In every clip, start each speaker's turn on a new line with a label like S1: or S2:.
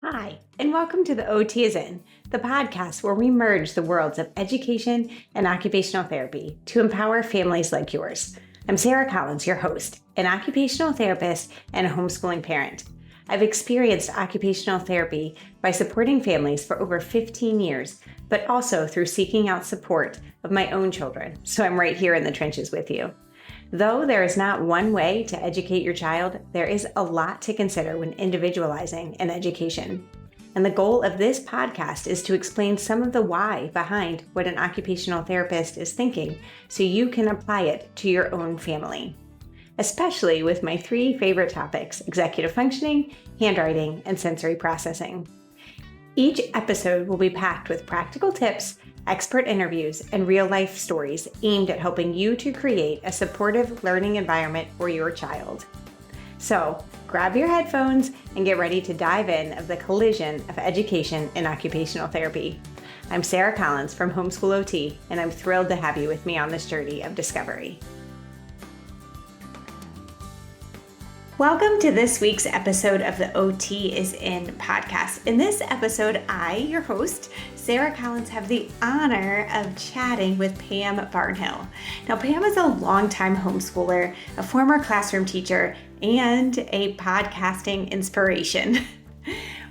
S1: Hi, and welcome to the OT is In, the podcast where we merge the worlds of education and occupational therapy to empower families like yours. I'm Sarah Collins, your host, an occupational therapist and a homeschooling parent. I've experienced occupational therapy by supporting families for over 15 years, but also through seeking out support of my own children, so I'm right here in the trenches with you. Though there is not one way to educate your child, there is a lot to consider when individualizing an education. And the goal of this podcast is to explain some of the why behind what an occupational therapist is thinking so you can apply it to your own family. Especially with my three favorite topics: executive functioning, handwriting, and sensory processing. Each episode will be packed with practical tips, expert interviews, and real-life stories aimed at helping you to create a supportive learning environment for your child. So, grab your headphones and get ready to dive in of the collision of education and occupational therapy. I'm Sarah Collins from Homeschool OT, and I'm thrilled to have you with me on this journey of discovery. Welcome to this week's episode of the OT is In podcast. In this episode, I, your host, Sarah Collins, have the honor of chatting with Pam Barnhill. Now, Pam is a longtime homeschooler, a former classroom teacher, and a podcasting inspiration.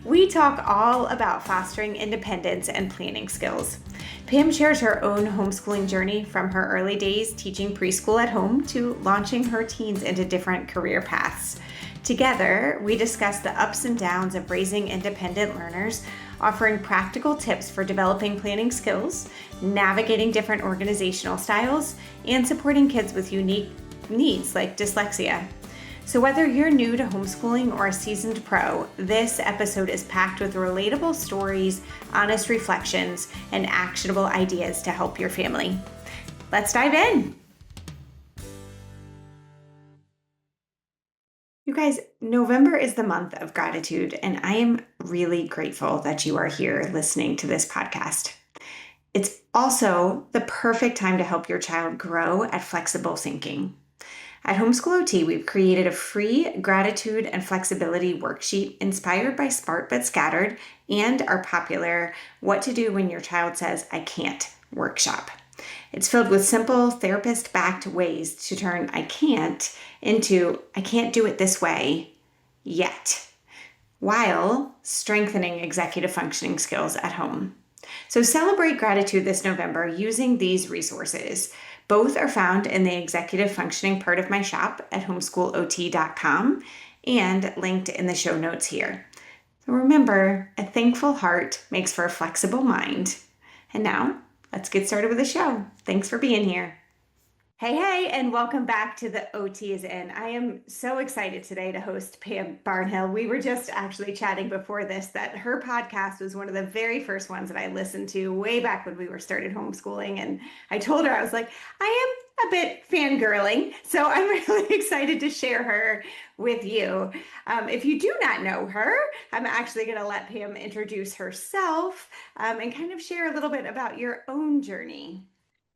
S1: We talk all about fostering independence and planning skills. Pam shares her own homeschooling journey from her early days teaching preschool at home to launching her teens into different career paths. Together, we discuss the ups and downs of raising independent learners, offering practical tips for developing planning skills, navigating different organizational styles, and supporting kids with unique needs like dyslexia. So whether you're new to homeschooling or a seasoned pro, this episode is packed with relatable stories, honest reflections, and actionable ideas to help your family. Let's dive in. You guys, November is the month of gratitude, and I am really grateful that you are here listening to this podcast. It's also the perfect time to help your child grow at flexible thinking. At Homeschool OT, we've created a free gratitude and flexibility worksheet inspired by Smart But Scattered and our popular What to Do When Your Child Says, I Can't workshop. It's filled with simple, therapist-backed ways to turn I can't into I can't do it this way yet, while strengthening executive functioning skills at home. So celebrate gratitude this November using these resources. Both are found in the executive functioning part of my shop at homeschoolot.com and linked in the show notes here. So remember, a thankful heart makes for a flexible mind. And now, let's get started with the show. Thanks for being here. Hey, and welcome back to the OT is In. I am so excited today to host Pam Barnhill. We were just actually chatting before this that her podcast was one of the very first ones that I listened to way back when we were started homeschooling. And I told her, I was like, I am a bit fangirling. So I'm really excited to share her with you. If you do not know her, I'm actually going to let Pam introduce herself and kind of share a little bit about your own journey.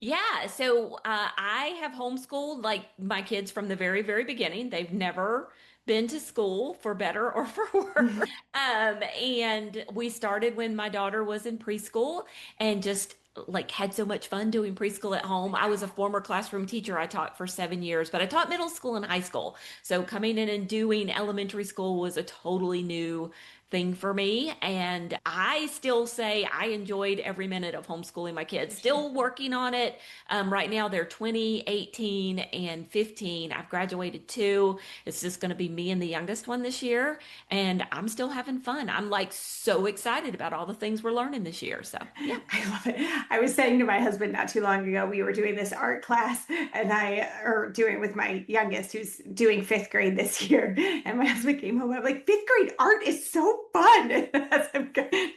S2: Yeah, so I have homeschooled like my kids from the very, very beginning. They've never been to school for better or for worse. And we started when my daughter was in preschool and just like had so much fun doing preschool at home. I was a former classroom teacher. I taught for 7 years, but I taught middle school and high school. So coming in and doing elementary school was a totally new thing for me. And I still say I enjoyed every minute of homeschooling my kids. Still working on it. Right now they're 20, 18, and 15. I've graduated two. It's just going to be me and the youngest one this year. And I'm still having fun. I'm like so excited about all the things we're learning this year. So yeah.
S1: I love it. I was saying to my husband not too long ago, we were doing this art class and doing it with my youngest who's doing fifth grade this year. And my husband came home. I'm like, fifth grade art is so fun.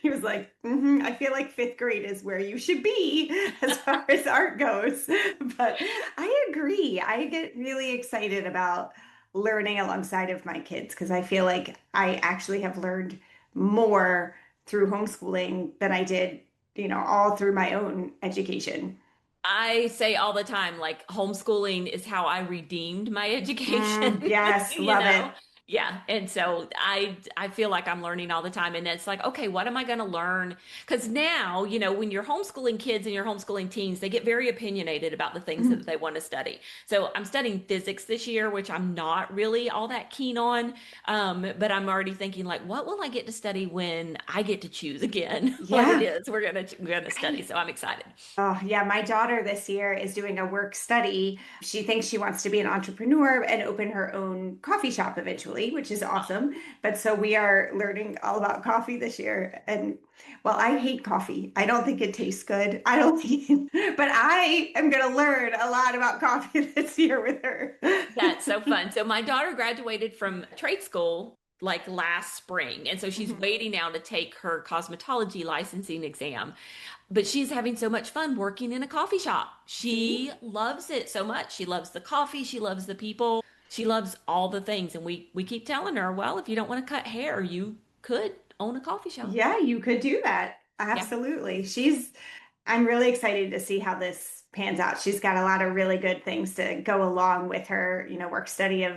S1: He was like, I feel like fifth grade is where you should be as far as art goes. But I agree. I get really excited about learning alongside of my kids because I feel like I actually have learned more through homeschooling than I did, all through my own education.
S2: I say all the time, like homeschooling is how I redeemed my education,
S1: Yes,
S2: you
S1: love it.
S2: know? Yeah. And so I feel like I'm learning all the time. And it's like, okay, what am I going to learn? Because now, when you're homeschooling kids and you're homeschooling teens, they get very opinionated about the things that they want to study. So I'm studying physics this year, which I'm not really all that keen on. But I'm already thinking like, what will I get to study when I get to choose again what it
S1: Yeah.
S2: is we're gonna study? So I'm excited.
S1: Oh, yeah. My daughter this year is doing a work study. She thinks she wants to be an entrepreneur and open her own coffee shop eventually, which is awesome. But so we are learning all about coffee this year. And well, I hate coffee. I don't think it tastes good. I don't think, but I am going to learn a lot about coffee this year with her.
S2: That's so fun. So my daughter graduated from trade school like last spring. And so she's
S1: Mhm.
S2: waiting now to take her cosmetology licensing exam. But she's having so much fun working in a coffee shop.
S1: See?
S2: She loves it so much. She loves the coffee, she loves the people, she loves all the things. And we keep telling her, well, if you don't want to cut hair, you could own a coffee shop.
S1: Yeah, you could do that.
S2: Yeah.
S1: Absolutely. I'm really excited to see how this pans out. She's got a lot of really good things to go along with her, work study of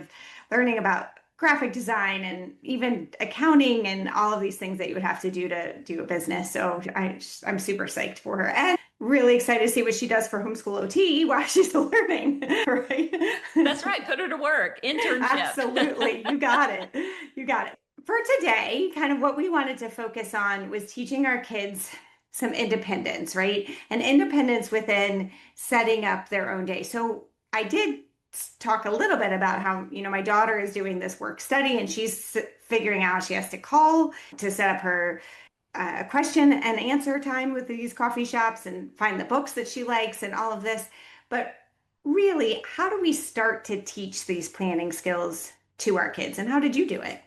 S1: learning about graphic design and even accounting and all of these things that you would have to do a business. So I'm super psyched for her and really excited to see what she does for homeschool OT while she's learning, right?
S2: That's right. Put her to work. Internship.
S1: Absolutely. You got it. You got it. For today, kind of what we wanted to focus on was teaching our kids some independence, right? And independence within setting up their own day. So I did talk a little bit about how, my daughter is doing this work study and she's figuring out she has to call to set up her question and answer time with these coffee shops and find the books that she likes and all of this. But really, how do we start to teach these planning skills to our kids? And how did you do it?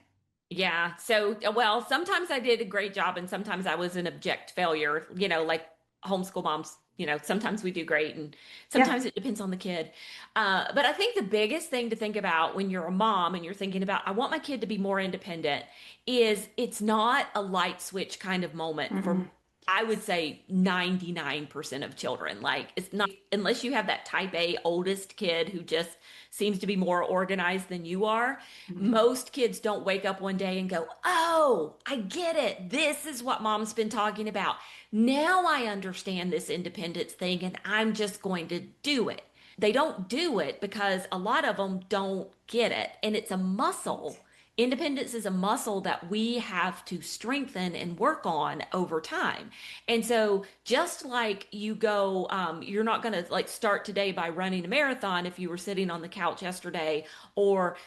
S2: Yeah. So, well, sometimes I did a great job and sometimes I was an abject failure, like homeschool moms, sometimes we do great and
S1: Yeah.
S2: sometimes it depends on the kid. But I think the biggest thing to think about when you're a mom and you're thinking about, I want my kid to be more independent, is it's not a light switch kind of moment for,
S1: Mm-mm.
S2: I would say 99% of children. Like it's not, unless you have that type A oldest kid who just seems to be more organized than you are. Most kids don't wake up one day and go, "Oh, I get it. This is what mom's been talking about. Now I understand this independence thing and I'm just going to do it." They don't do it because a lot of them don't get it. And it's a muscle. Independence is a muscle that we have to strengthen and work on over time. And so, just like you're not going to like start today by running a marathon if you were sitting on the couch yesterday, or,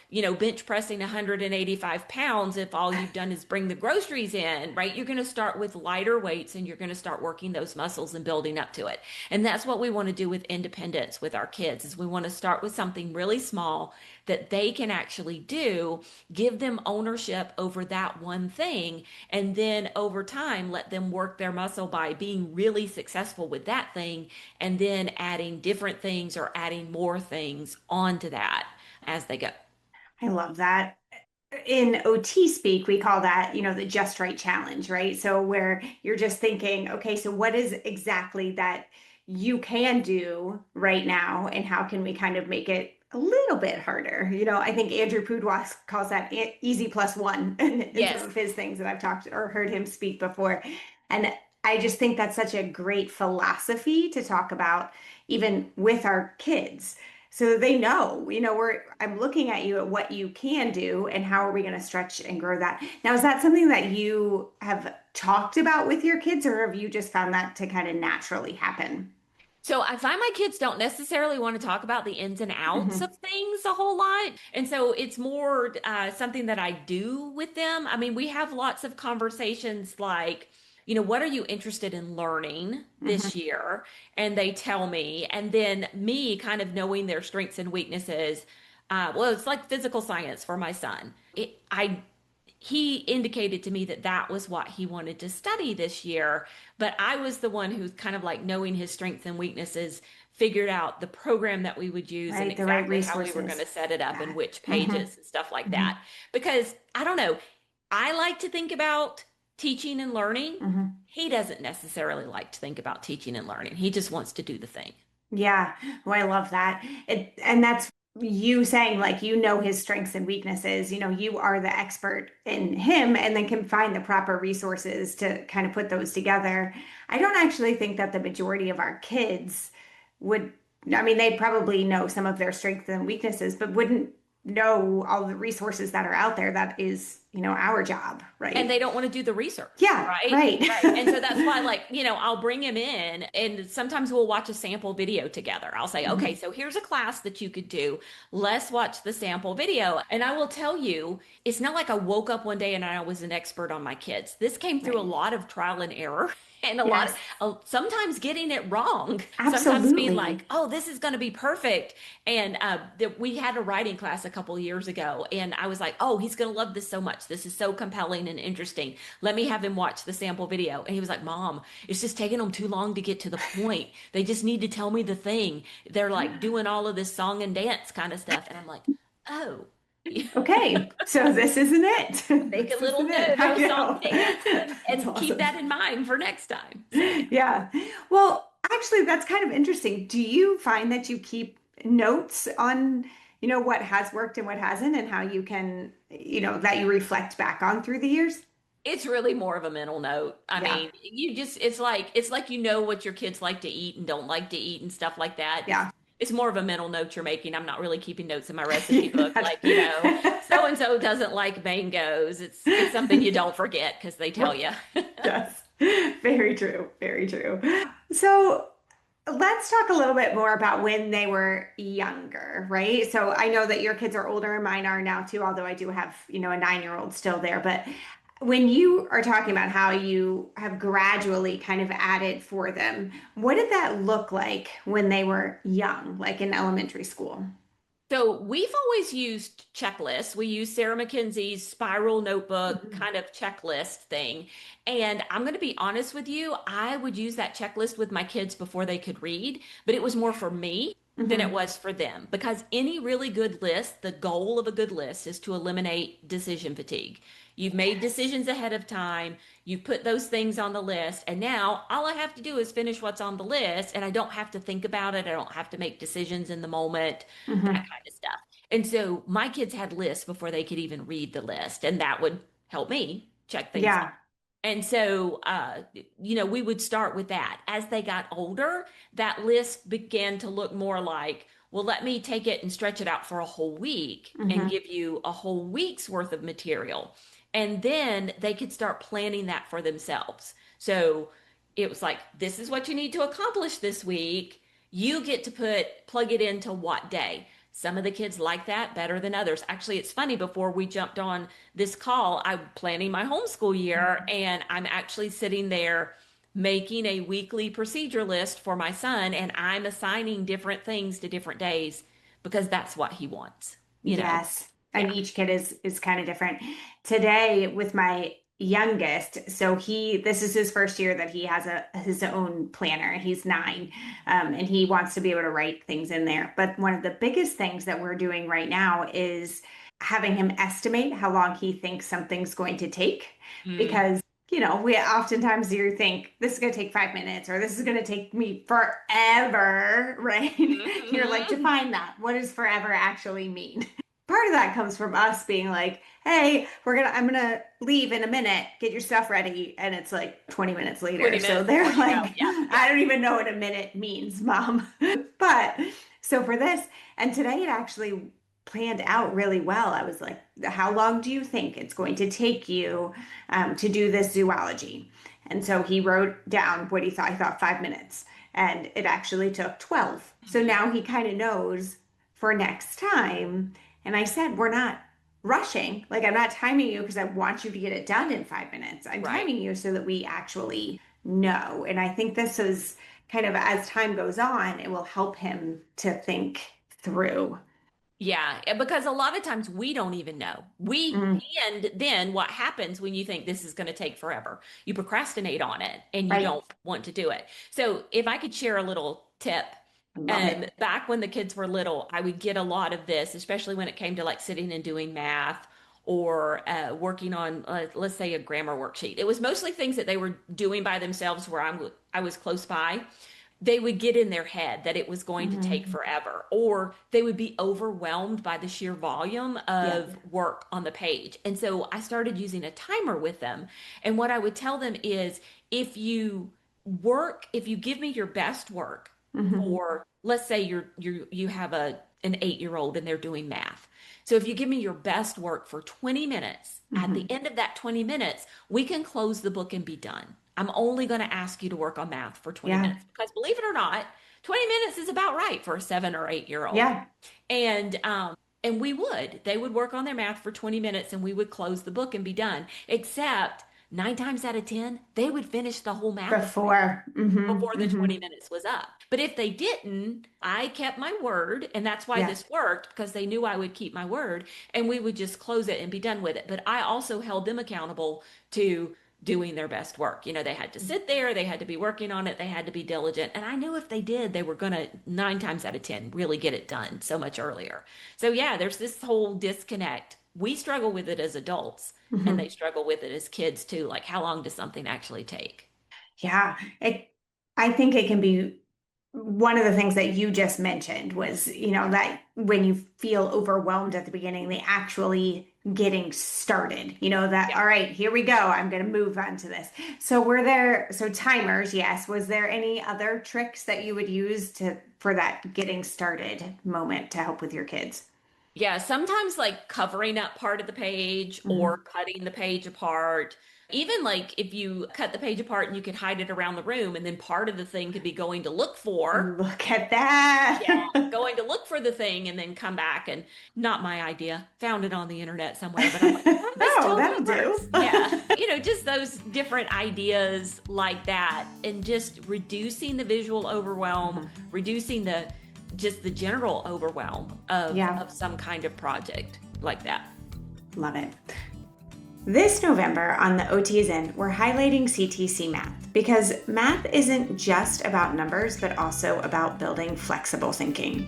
S2: bench pressing 185 pounds if all you've done is bring the groceries in, right? You're going to start with lighter weights and you're going to start working those muscles and building up to it. And that's what we want to do with independence with our kids is we want to start with something really small that they can actually do, give them ownership over that one thing, and then over time let them work their muscle by being really successful with that thing, and then adding different things or adding more things onto that as they go.
S1: I love that. In OT speak, we call that, the just right challenge, right? So where you're just thinking, okay, so what is exactly that you can do right now, and how can we kind of make it a little bit harder? I think Andrew Pudewas calls that easy plus one in some
S2: Yes.
S1: of his things that I've talked or heard him speak before. And I just think that's such a great philosophy to talk about, even with our kids so they know, I'm looking at you at what you can do and how are we going to stretch and grow that. Now, is that something that you have talked about with your kids, or have you just found that to kind of naturally happen?
S2: So I find my kids don't necessarily want to talk about the ins and outs
S1: Hmm.
S2: of things a whole lot. And so it's more something that I do with them. I mean, we have lots of conversations like, what are you interested in learning
S1: Hmm.
S2: this year? And they tell me, and then me kind of knowing their strengths and weaknesses. Well, it's like physical science for my son. He indicated to me that that was what he wanted to study this year. But I was the one who's kind of like knowing his strengths and weaknesses, figured out the program that we would use and
S1: Right, the right
S2: exactly how we were going
S1: resources.
S2: to set it up and
S1: Got
S2: which
S1: it. Hmm.
S2: pages and stuff like
S1: Hmm.
S2: that. Because I don't know, I like to think about teaching and learning.
S1: Hmm.
S2: He doesn't necessarily like to think about teaching and learning. He just wants to do the thing.
S1: Yeah, well, I love that. And that's you saying like you know his strengths and weaknesses, you are the expert in him and then can find the proper resources to kind of put those together. I don't actually think that the majority of our kids would, I mean, they probably know some of their strengths and weaknesses, but wouldn't know all the resources that are out there. That is, our job,
S2: And
S1: right?
S2: they don't want to do the research,
S1: Yeah,
S2: right?
S1: right.
S2: Right. And so that's why, like, I'll bring him in and sometimes we'll watch a sample video together. I'll say, okay,
S1: Mhm.
S2: so here's a class that you could do. Let's watch the sample video. And I will tell you, it's not like I woke up one day and I was an expert on my kids. This came through a
S1: Right.
S2: lot of trial and error. And a lot of
S1: Yes,
S2: sometimes getting it wrong, sometimes being like,
S1: absolutely.
S2: oh, this is going to be perfect. And we had a writing class a couple years ago, and I was like, oh, he's going to love this so much. This is so compelling and interesting. Let me have him watch the sample video. And he was like, Mom, it's just taking them too long to get to the point. They just need to tell me the thing. They're like doing all of this song and dance kind of stuff. And I'm like, oh,
S1: Okay, so this isn't it.
S2: make a
S1: This
S2: little
S1: isn't it.
S2: note
S1: I
S2: of song
S1: know.
S2: dance
S1: That's
S2: and keep
S1: awesome.
S2: that in mind for next time. So, yeah.
S1: Yeah. Well, actually, that's kind of interesting. Do you find that you keep notes on, what has worked and what hasn't, and how you can, that you reflect back on through the years?
S2: It's really more of a mental note. I
S1: Yeah.
S2: mean, it's like you know what your kids like to eat and don't like to eat and stuff like that. It's
S1: Yeah.
S2: it's more of a mental note you're making. I'm not really keeping notes in my recipe book like, so and so doesn't like mangoes. It's something you don't forget because they tell
S1: Right.
S2: you.
S1: Yes. Very true. Very true. So let's talk a little bit more about when they were younger, right? So I know that your kids are older and mine are now too, although I do have, a 9-year-old still there. But when you are talking about how you have gradually kind of added for them, what did that look like when they were young, like in elementary school?
S2: So we've always used checklists. We use Sarah McKenzie's spiral notebook
S1: Mhm.
S2: kind of checklist thing. And I'm going to be honest with you, I would use that checklist with my kids before they could read, but it was more for me than it
S1: Mhm.
S2: was for them because any really good list, the goal of a good list is to eliminate decision fatigue. You've made
S1: Yes.
S2: decisions ahead of time. You put those things on the list, and now all I have to do is finish what's on the list, and I don't have to think about it. I don't have to make decisions in the moment, that
S1: Mhm.
S2: kind of stuff. And so my kids had lists before they could even read the list, and that would help me check things off.
S1: Yeah.
S2: And so, we would start with that. As they got older, that list began to look more like, well, let me take it and stretch it out for a whole week and
S1: Mhm.
S2: give you a whole week's worth of material. And then they could start planning that for themselves. So it was like, this is what you need to accomplish this week. You get to plug it into what day. Some of the kids like that better than others. Actually, it's funny, before we jumped on this call, I'm planning my homeschool year and I'm actually sitting there making a weekly procedure list for my son and I'm assigning different things to different days because that's what he wants.
S1: Yes. And
S2: Yeah.
S1: each kid is kind of different. Today with my youngest, so this is his first year that he has his own planner. He's 9. And he wants to be able to write things in there. But one of the biggest things that we're doing right now is having him estimate how long he thinks something's going to take.
S2: Mm.
S1: Because we oftentimes you think this is going to take 5 minutes or this is going to take me forever, right? You're like,
S2: Mhm.
S1: define that. What does forever actually mean? Part of that comes from us being like, hey, I'm gonna leave in a minute, get your stuff ready. And it's like 20 minutes later.
S2: 20
S1: So
S2: minutes before
S1: they're
S2: you go.
S1: like,
S2: Yeah. Yeah.
S1: I don't even know what a minute means, mom. But so for this, and today it actually planned out really well. I was like, how long do you think it's going to take you to do this zoology? And so he wrote down what he thought. He thought 5 minutes, and it actually took 12. So
S2: Mhm.
S1: now he kind of knows for next time. And I said, we're not rushing. Like, I'm not timing you because I want you to get it done in 5 minutes. I'm
S2: Right.
S1: timing you so that we actually know. And I think this is kind of as time goes on, it will help him to think through.
S2: Yeah, because a lot of times we don't even know.
S1: Mm,
S2: And then what happens when you think this is going to take forever? You procrastinate on it and you
S1: right.
S2: don't want to do it. So if I could share a little tip,
S1: I love it.
S2: back when the kids were little, I would get a lot of this, especially when it came to like sitting and doing math or working on, let's say, a grammar worksheet. It was mostly things that they were doing by themselves where I was close by. they would get in their head that it was going to take
S1: Mhm.
S2: forever, or they would be overwhelmed by the sheer volume
S1: Yeah.
S2: of work on the page. And so I started using a timer with them. And what I would tell them is if you if you give me your best work
S1: Mhm.
S2: for, let's say you have an 8-year-old and they're doing math. So if you give me your best work for 20 minutes, at the
S1: Mhm.
S2: end of that 20 minutes, we can close the book and be done. I'm only going to ask you to work on math for 20
S1: Yeah.
S2: minutes because believe it or not, 20 minutes is about right for a 7 or 8-year-old.
S1: Yeah.
S2: And they would work on their math for 20 minutes and we would close the book and be done. Except 9 times out of 10, they would finish the whole math assignment
S1: Before. Mhm.
S2: before the 20
S1: Mhm.
S2: minutes was up. But if they didn't, I kept my word. And that's why
S1: Yeah.
S2: this worked because they knew I would keep my word and we would just close it and be done with it. But I also held them accountable to doing their best work. They had to sit there, they had to be working on it, they had to be diligent. And I knew if they did, they were going to 9 times out of 10 really get it done so much earlier. So, yeah, there's this whole disconnect. We struggle with it as adults and they
S1: Mhm.
S2: struggle with it as kids too. Like, how long does something actually take?
S1: Yeah. I think it can be one of the things that you just mentioned was, that when you feel overwhelmed at the beginning, they actually getting started, that,
S2: Yeah.
S1: all right, here we go. I'm going to move on to this. So timers, yes. Was there any other tricks that you would use for that getting started moment to help with your kids?
S2: Yeah, sometimes like covering up part of the page or
S1: Mhm.
S2: cutting the page apart. Even like if you cut the page apart and you could hide it around the room, and then part of the thing could be going to look for.
S1: Look at
S2: Yeah,
S1: that.
S2: going to look for the thing and then come back and not my idea. Found it on the internet somewhere, but I'm like, oh, this
S1: Oh,
S2: totally
S1: that'll do.
S2: works. Yeah. Just those different ideas like that and just reducing the visual overwhelm,
S1: Mhm.
S2: reducing the just the general overwhelm of
S1: Yeah,
S2: some kind of project like that.
S1: love it. This November on the OT is In, we're highlighting CTC math because math isn't just about numbers, but also about building flexible thinking.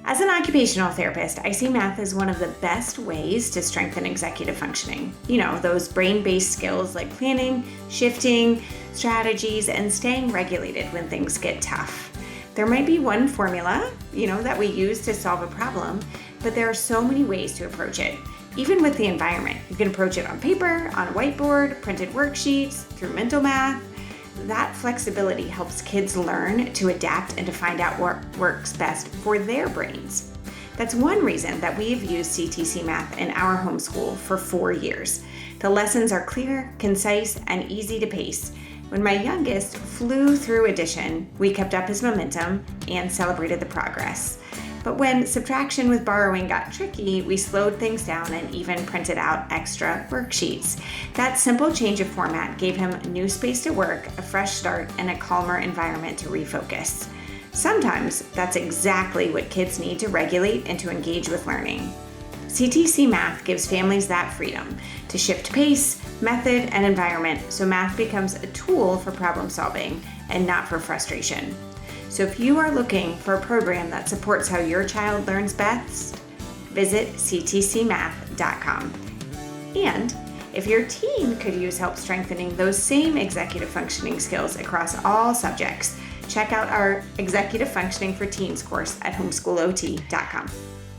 S1: As an occupational therapist, I see math as one of the best ways to strengthen executive functioning. Those brain based skills like planning, shifting, strategies, and staying regulated when things get tough. There might be one formula, that we use to solve a problem, but there are so many ways to approach it. Even with the environment, you can approach it on paper, on a whiteboard, printed worksheets, through mental math. That flexibility helps kids learn to adapt and to find out what works best for their brains. That's one reason that we've used CTC Math in our homeschool for 4 years. The lessons are clear, concise, and easy to pace. When my youngest flew through addition, we kept up his momentum and celebrated the progress. But when subtraction with borrowing got tricky, we slowed things down and even printed out extra worksheets. That simple change of format gave him new space to work, a fresh start, and a calmer environment to refocus. Sometimes that's exactly what kids need to regulate and to engage with learning. CTC Math gives families that freedom to shift pace, method, and environment so math becomes a tool for problem solving and not for frustration. So if you are looking for a program that supports how your child learns best, visit ctcmath.com. And if your teen could use help strengthening those same executive functioning skills across all subjects, check out our Executive Functioning for Teens course at homeschoolot.com.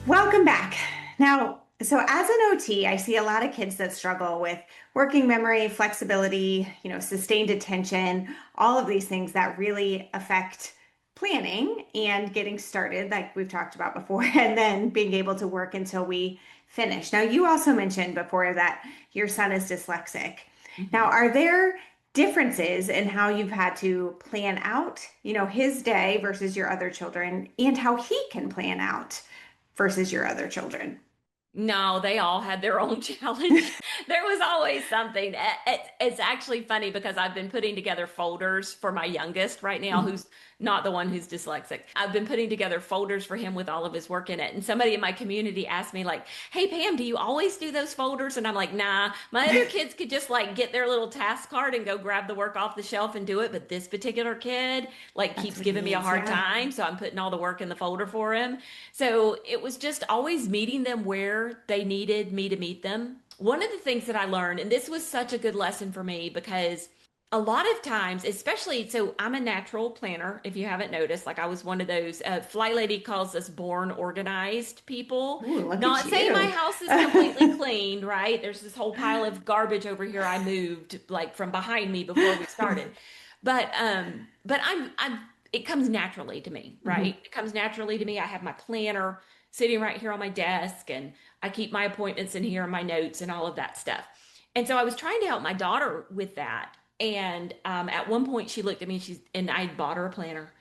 S1: Welcome back. Now, so as an OT, I see a lot of kids that struggle with working memory, flexibility, sustained attention, all of these things that really affect planning and getting started, like we've talked about before, and then being able to work until we finish. Now, you also mentioned before that your son is dyslexic. Now,
S2: Mhm.
S1: are there differences in how you've had to plan out, his day versus your other children and how he can plan out versus your other children?
S2: No, they all had their own challenge. There was always something. It's actually funny because I've been putting together folders for my youngest right now,
S1: Mhm.
S2: who's not the one who's dyslexic. I've been putting together folders for him with all of his work in it. And somebody in my community asked me, like, hey, Pam, do you always do those folders? And I'm like, nah, my other kids could just like get their little task card and go grab the work off the shelf and do it. But this particular kid, like,
S1: That's
S2: keeps
S1: what he
S2: giving me a
S1: needs.
S2: hard
S1: Yeah.
S2: time. So I'm putting all the work in the folder for him. So it was just always meeting them where they needed me to meet them. One of the things that I learned, and this was such a good lesson for me because a lot of times, especially, so I'm a natural planner, if you haven't noticed. Like I was one of those, Fly Lady calls us born organized people.
S1: Ooh, look at
S2: Not saying my
S1: you.
S2: house is completely clean, right? There's this whole pile of garbage over here I moved like from behind me before we started. But it comes naturally to me, right?
S1: Mhm.
S2: It comes naturally to me. I have my planner sitting right here on my desk, and I keep my appointments in here and my notes and all of that stuff. And so I was trying to help my daughter with that. And at one point, she looked at me and I bought her a planner.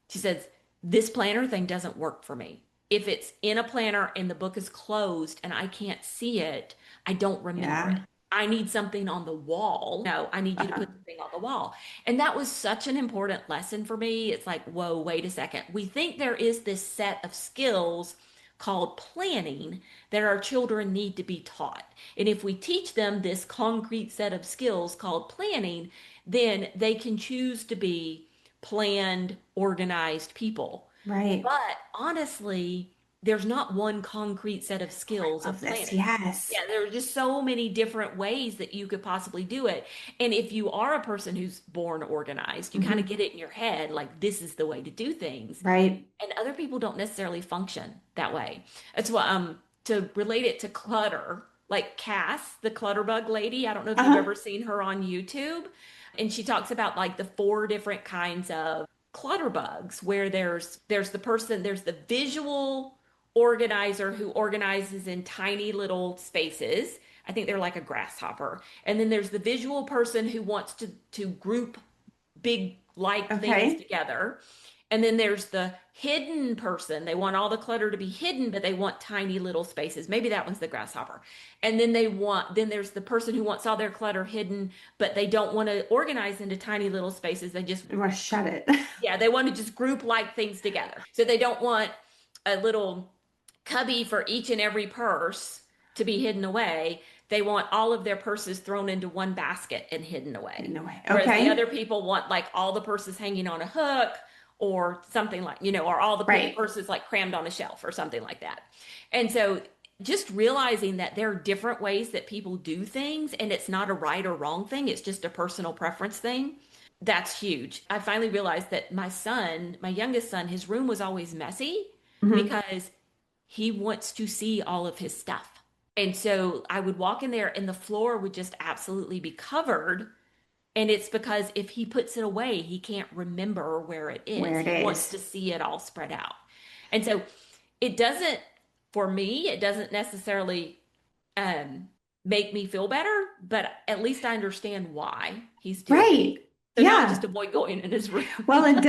S2: She says, "This planner thing doesn't work for me. If it's in a planner and the book is closed and I can't see it, I don't remember it.
S1: Yeah.
S2: I need something on the wall. No, I need you to
S1: Uh-huh.
S2: put the thing on the wall." And that was such an important lesson for me. It's like, whoa, wait a second. We think there is this set of skills called planning that our children need to be taught. And if we teach them this concrete set of skills called planning, then they can choose to be planned, organized people.
S1: Right.
S2: But honestly, there's not one concrete set of skills
S1: Love
S2: of
S1: this.
S2: planning.
S1: Yes.
S2: Yeah, there are just so many different ways that you could possibly do it. And if you are a person who's born organized, you kind of
S1: Hmm.
S2: get it in your head, like this is the way to do things.
S1: Right.
S2: And other people don't necessarily function that way. That's what to relate it to clutter, like Cass, the clutter bug lady. I don't know if you've
S1: Uh-huh.
S2: ever seen her on YouTube. And she talks about like the four different kinds of clutter bugs where there's the visual organizer who organizes in tiny little spaces. I think they're like a grasshopper. And then there's the visual person who wants to group big like things
S1: Okay.
S2: together. And then there's the hidden person. They want all the clutter to be hidden, but they want tiny little spaces. Maybe that one's the grasshopper. And then there's the person who wants all their clutter hidden, but they don't want to organize into tiny little spaces. They just,
S1: You want to shut it.
S2: yeah, they want to just group like things together. So they don't want a little cubby for each and every purse to be hidden away. They want all of their purses thrown into one basket and hidden away.
S1: No way.
S2: Whereas the
S1: Okay.
S2: other people want like all the purses hanging on a hook or something like, or all the
S1: Right.
S2: purses like crammed on a shelf or something like that. And so just realizing that there are different ways that people do things and it's not a right or wrong thing, it's just a personal preference thing. That's huge. I finally realized that my youngest son, his room was always messy
S1: Hmm.
S2: because he wants to see all of his stuff. And so I would walk in there and the floor would just absolutely be covered. And it's because if he puts it away, he can't remember where it is.
S1: Where it
S2: He wants
S1: is.
S2: to see it all spread out. And so it doesn't, for me, it doesn't necessarily um, make me feel better, but at least I understand why he's doing it.
S1: Right.
S2: So now I just
S1: Yeah.
S2: avoid going in his room.
S1: Well, and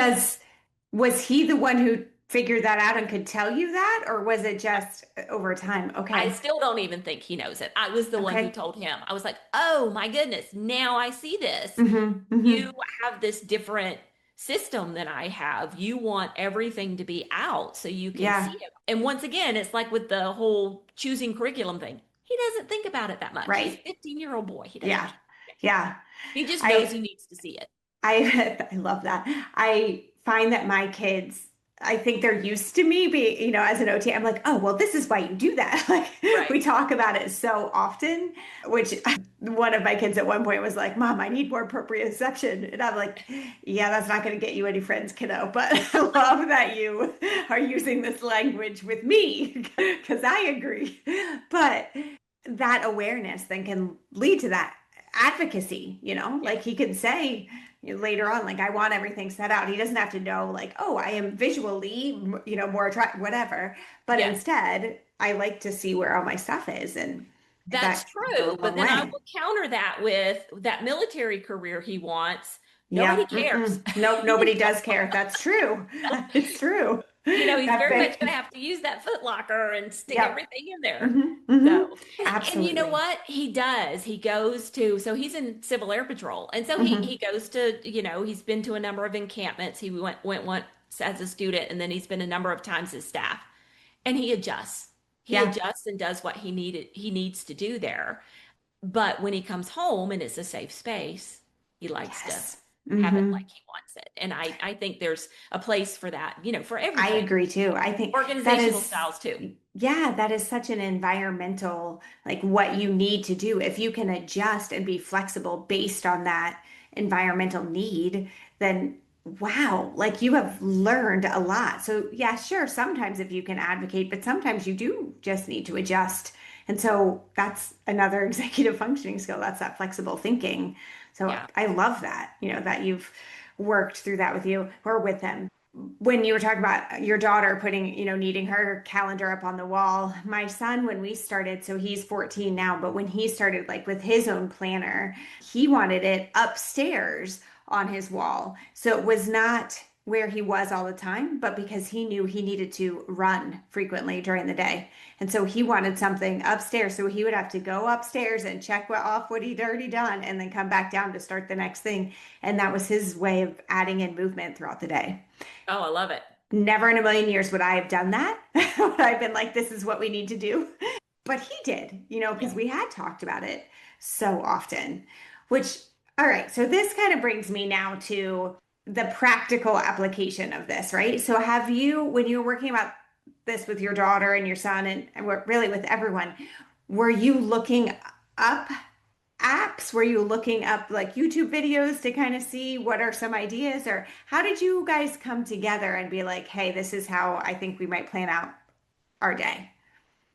S1: was he the one who figured that out and could tell you that, or was it just over time?
S2: I
S1: Okay.
S2: still don't even think he knows it. I was the one who
S1: Okay.
S2: told him. I was like, oh my goodness, now I see this.
S1: Hmm. Hmm.
S2: You have this different system than I have. You want everything to be out so you can see
S1: Yeah.
S2: it. And once again, it's like with the whole choosing curriculum thing. He doesn't think about it that much. He's a
S1: Right.
S2: 15-year-old boy. He doesn't
S1: Yeah. Yeah.
S2: he just knows
S1: I
S2: he needs to see it.
S1: I love that. I find that my kids, I think they're used to me being, as an OT. I'm like, oh, well, this is why you do that. Like
S2: Right.
S1: we talk about it so often, which one of my kids at one point was like, Mom, I need more proprioception. And I'm like, yeah, that's not going to get you any friends, kiddo. But I love that you are using this language with me because I agree. But that awareness then can lead to that advocacy,
S2: Yeah.
S1: like he could say, later on, like, I want everything set out. He doesn't have to know, like, oh, I am visually, more attractive, whatever. But
S2: Yeah.
S1: instead, I like to see where all my stuff is. And
S2: That's
S1: that goes
S2: true.
S1: a
S2: But
S1: long
S2: then I
S1: way.
S2: will counter that with that military career he wants. Nobody
S1: Yeah.
S2: cares.
S1: Mm-mm. Nope. Nobody does care. That's true. It's true.
S2: He's
S1: That
S2: very much going to
S1: big.
S2: have to use that foot locker and stick
S1: Yep.
S2: everything in there.
S1: Hmm. Hmm.
S2: So, and you know
S1: Absolutely.
S2: what? He does. He goes to, so he's in Civil Air Patrol. And so he
S1: Hmm.
S2: goes to, he's been to a number of encampments. He went once as a student, and then he's been a number of times as staff. And he adjusts. He
S1: Yeah.
S2: adjusts and does what he needs to do there. But when he comes home and it's a safe space, he likes to
S1: Yes.
S2: have it
S1: Hmm.
S2: like he wants it. And I think there's a place for that, for
S1: I
S2: everything.
S1: agree too. I think that
S2: Organizational
S1: is,
S2: styles too.
S1: yeah, that is such an environmental, like what you need to do. If you can adjust and be flexible based on that environmental need, then wow, like you have learned a lot. So yeah, sure, sometimes if you can advocate, but sometimes you do just need to adjust. And so that's another executive functioning skill. That's that flexible thinking. So
S2: Yeah.
S1: I love that, that you've worked through that with you or with them. When you were talking about your daughter putting, needing her calendar up on the wall, my son, when we started, so he's 14 now, but when he started like with his own planner, he wanted it upstairs on his wall. So it was not where he was all the time, but because he knew he needed to run frequently during the day. And so he wanted something upstairs. So he would have to go upstairs and check off what he'd already done and then come back down to start the next thing. And that was his way of adding in movement throughout the day.
S2: Oh, I love it.
S1: Never in a million years would I have done that. Would I've been like, this is what we need to do. But he did, because
S2: Yeah.
S1: we had talked about it so often, which, all right. So this kind of brings me now to the practical application of this, right? So have you, when you were working about this with your daughter and your son and really with everyone, were you looking up apps? Were you looking up like YouTube videos to kind of see what are some ideas? Or how did you guys come together and be like, hey, this is how I think we might plan out our day?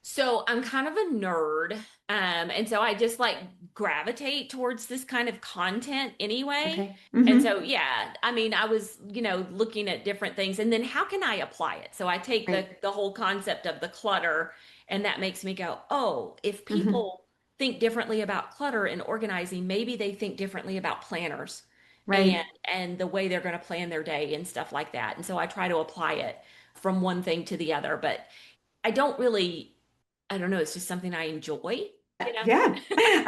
S2: So I'm kind of a nerd. And so I just like gravitate towards this kind of content anyway.
S1: Okay.
S2: And
S1: Mm-hmm.
S2: so, yeah, I mean, I was, looking at different things and then how can I apply it? So I take the
S1: Right.
S2: the whole concept of the clutter and that makes me go, oh, if
S1: Mm-hmm.
S2: people think differently about clutter and organizing, maybe they think differently about planners and
S1: Right.
S2: and the way they're going to plan their day and stuff like that. And so I try to apply it from one thing to the other, but I don't really I don't know, it's just something I enjoy, you know?
S1: Yeah.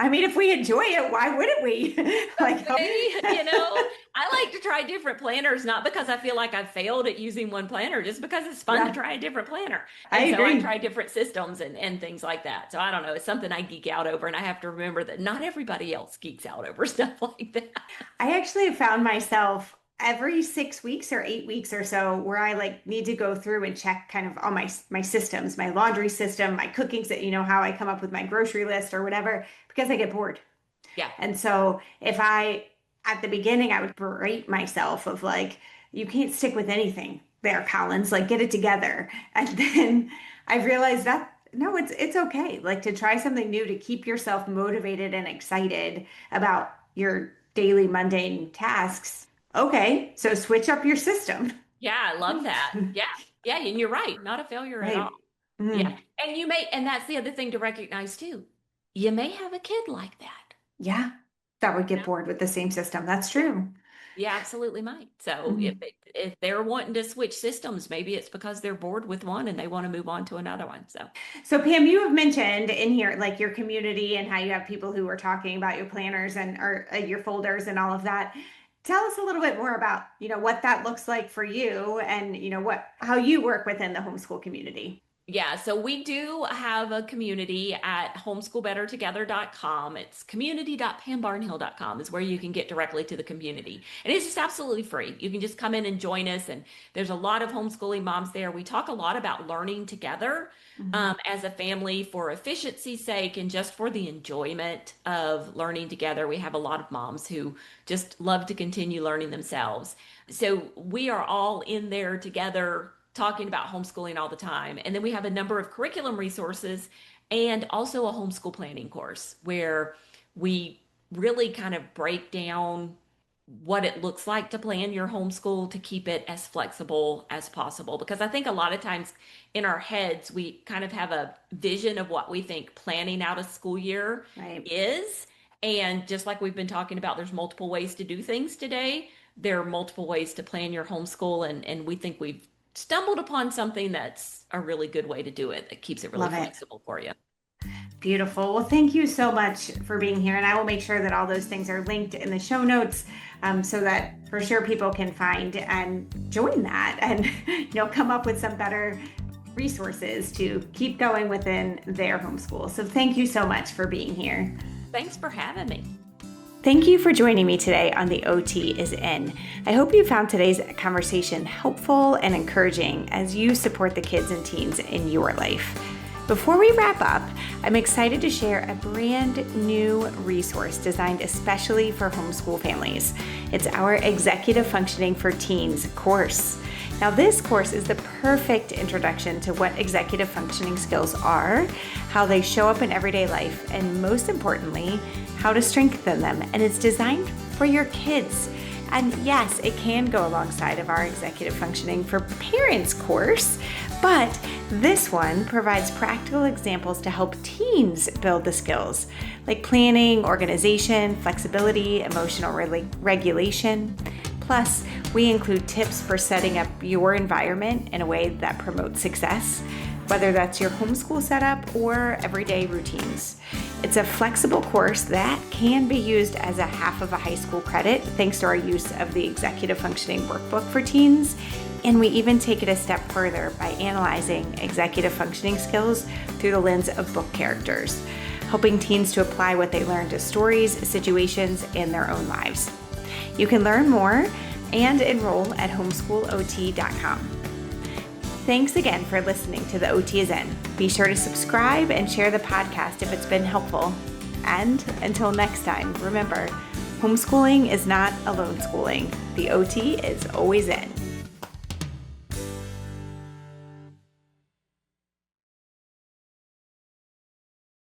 S1: I mean, if we enjoy it, why wouldn't we? Like,
S2: See, I like to try different planners, not because I feel like I've failed at using one planner, just because it's fun to
S1: yeah,
S2: try a different planner.
S1: I
S2: And so I
S1: agree.
S2: try different systems and things like that. So I don't know, it's something I geek out over, and I have to remember that not everybody else geeks out over stuff like that.
S1: I actually found myself every 6 weeks or 8 weeks or so where I like need to go through and check kind of all my systems, my laundry system, my cooking, how I come up with my grocery list or whatever, because I get bored.
S2: Yeah.
S1: And so if at the beginning, I would berate myself of like, you can't stick with anything there, Collins, like get it together. And then I realized that no, it's okay. Like to try something new to keep yourself motivated and excited about your daily mundane tasks. Okay, so switch up your system.
S2: Yeah, I love that. Yeah. Yeah, and you're right, not a failure at all.
S1: Right.
S2: Yeah.
S1: Mm.
S2: And that's the other thing to recognize too. You may have a kid like that.
S1: Yeah, that would
S2: You
S1: get
S2: know?
S1: bored with the same system. That's
S2: Yeah.
S1: true.
S2: You absolutely might. So
S1: Mm.
S2: if they're wanting to switch systems, maybe it's because they're bored with one and they want to move on to another one. So
S1: So Pam, you have mentioned in here like your community and how you have people who are talking about your planners and or your folders and all of that. Tell us a little bit more about, what that looks like for you and, what how you work within the homeschool community.
S2: yeah, so we do have a community at homeschoolbettertogether.com. It's community.pambarnhill.com is where you can get directly to the community. And it's just absolutely free. You can just come in and join us. And there's a lot of homeschooling moms there. We talk a lot about learning together
S1: Mhm.
S2: as a family for efficiency's sake and just for the enjoyment of learning together. We have a lot of moms who just love to continue learning themselves. So we are all in there together talking about homeschooling all the time. And then we have a number of curriculum resources and also a homeschool planning course where we really kind of break down what it looks like to plan your homeschool to keep it as flexible as possible. Because I think a lot of times in our heads, we kind of have a vision of what we think planning out a school year
S1: Right.
S2: is. And just like we've been talking about, there's multiple ways to do things today. There are multiple ways to plan your homeschool, and we think we've stumbled upon something that's a really good way to do it that keeps it really
S1: Love it.
S2: flexible for you.
S1: Beautiful. Well, thank you so much for being here. And I will make sure that all those things are linked in the show notes so that for sure people can find and join that and, come up with some better resources to keep going within their homeschool. So thank you so much for being here.
S2: Thanks for having me.
S1: Thank you for joining me today on The OT is In. I hope you found today's conversation helpful and encouraging as you support the kids and teens in your life. Before we wrap up, I'm excited to share a brand new resource designed especially for homeschool families. It's our Executive Functioning for Teens course. Now, this course is the perfect introduction to what executive functioning skills are, how they show up in everyday life, and most importantly, how to strengthen them. And it's designed for your kids. And yes, it can go alongside of our Executive Functioning for Parents course, but this one provides practical examples to help teens build the skills like planning, organization, flexibility, emotional regulation. Plus, we include tips for setting up your environment in a way that promotes success, whether that's your homeschool setup or everyday routines. It's a flexible course that can be used as a half of a high school credit thanks to our use of the Executive Functioning Workbook for teens. And we even take it a step further by analyzing executive functioning skills through the lens of book characters, helping teens to apply what they learn to stories, situations, and their own lives. You can learn more and enroll at homeschoolot.com. Thanks again for listening to The OT is In. Be sure to subscribe and share the podcast if it's been helpful. And until next time, remember, homeschooling is not alone schooling. The OT is always in.